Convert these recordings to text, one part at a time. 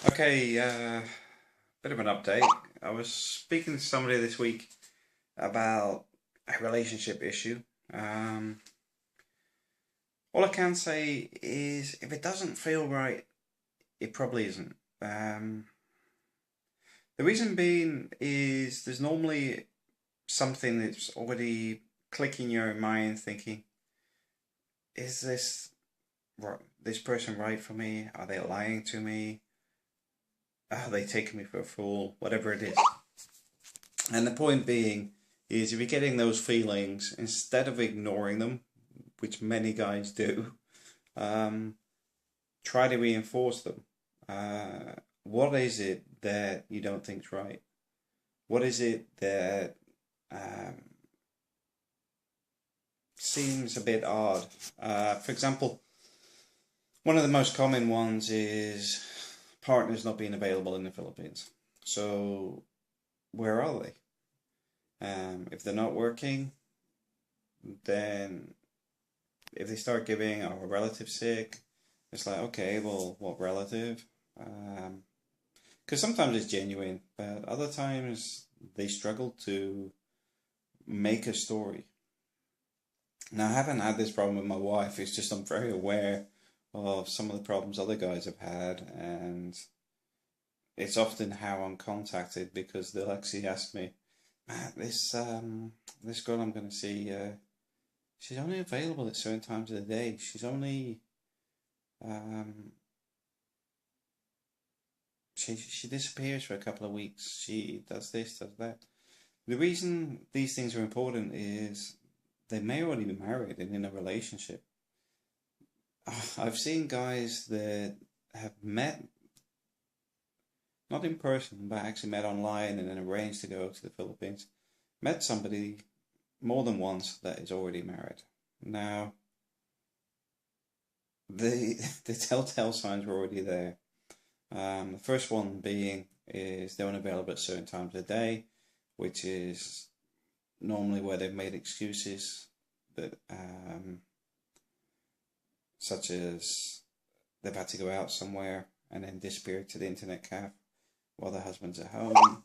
Okay, bit of an update. I was speaking to somebody this week about a relationship issue. Um, all I can say is if it doesn't feel right, it probably isn't. The reason being is there's normally something that's already clicking your mind thinking, is this person right for me? Are they lying to me? Are they taking me for a fool? Whatever it is. And the point being is if you're getting those feelings, instead of ignoring them, which many guys do, um, try to reinforce them. What is it that you don't think's right? What is it that um, seems a bit odd? For example, one of the most common ones is partners not being available in the Philippines. So where are they? If they're not working, then if they start giving a relative sick, it's like, okay, well, what relative? Because sometimes it's genuine, but other times they struggle to make a story. Now, I haven't had this problem with my wife, it's just I'm very aware of some of the problems other guys have had, and it's often how I'm contacted because they'll actually ask me, Matt, this girl I'm going to see, she's only available at certain times of the day. Um, she disappears for a couple of weeks. She does this, does that. The reason these things are important is they may already be married and in a relationship. I've seen guys that have met, not in person, but actually met online and then arranged to go to the Philippines. Met somebody more than once that is already married. Now, the telltale signs were already there. The first one being is they're unavailable at certain times of the day, which is normally where they've made excuses that, such as they've had to go out somewhere and then disappear to the internet cafe while their husband's at home,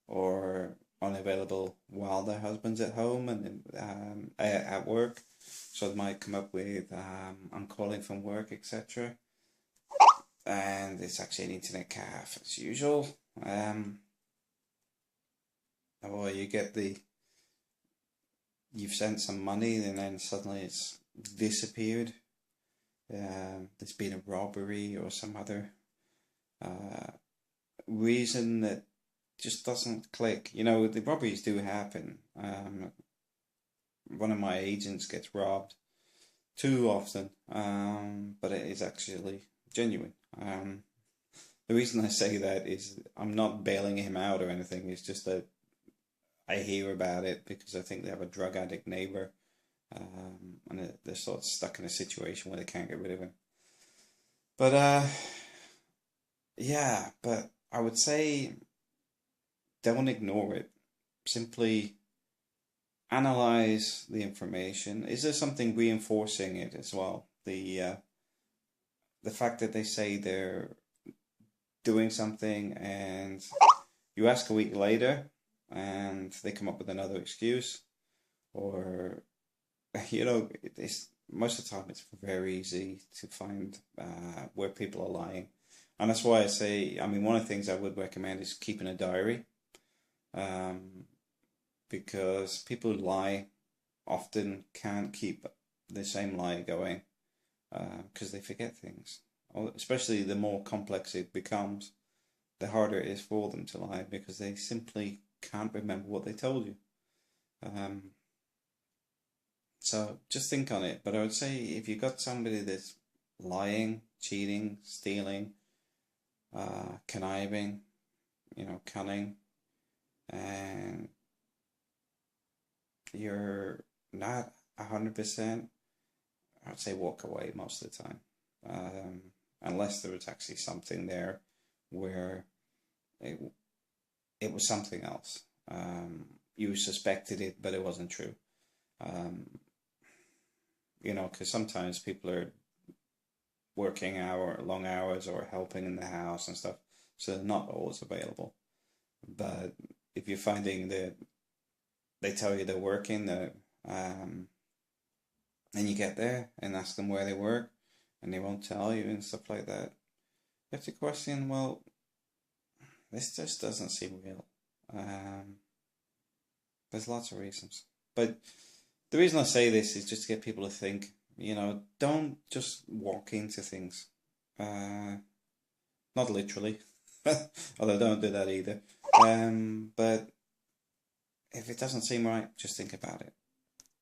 or unavailable while their husband's at home and at work. So they might come up with I'm calling from work, etc. And it's actually an internet cafe as usual. Or you've sent some money and then suddenly it's disappeared. There's been a robbery or some other reason that just doesn't click. You know, the robberies do happen. One of my agents gets robbed too often, but it is actually genuine. The reason I say that is I'm not bailing him out or anything. It's just that I hear about it because I think they have a drug addict neighbor, and they're sort of stuck in a situation where they can't get rid of him. But yeah, but I would say don't ignore it. Simply analyze the information. Is there something reinforcing it as well? The fact that they say they're doing something and you ask a week later and they come up with another excuse, or it's most of the time it's very easy to find where people are lying, and that's why I say, I mean, one of the things I would recommend is keeping a diary, because people who lie often can't keep the same lie going because they forget things. Especially the more complex it becomes, the harder it is for them to lie because they simply can't remember what they told you. So just think on it. But I would say if you've got somebody that's lying, cheating, stealing, conniving, cunning, and you're not 100%, I'd say walk away most of the time. Unless there was actually something there where it, it was something else. You suspected it, but it wasn't true. Because sometimes people are working long hours or helping in the house and stuff. so they're not always available. But if you're finding that they tell you they're working, and you get there and ask them where they work, and they won't tell you and stuff like that, you have to question, well, this just doesn't seem real. There's lots of reasons. But the reason I say this is just to get people to think, don't just walk into things. Not literally, although don't do that either. But if it doesn't seem right, just think about it.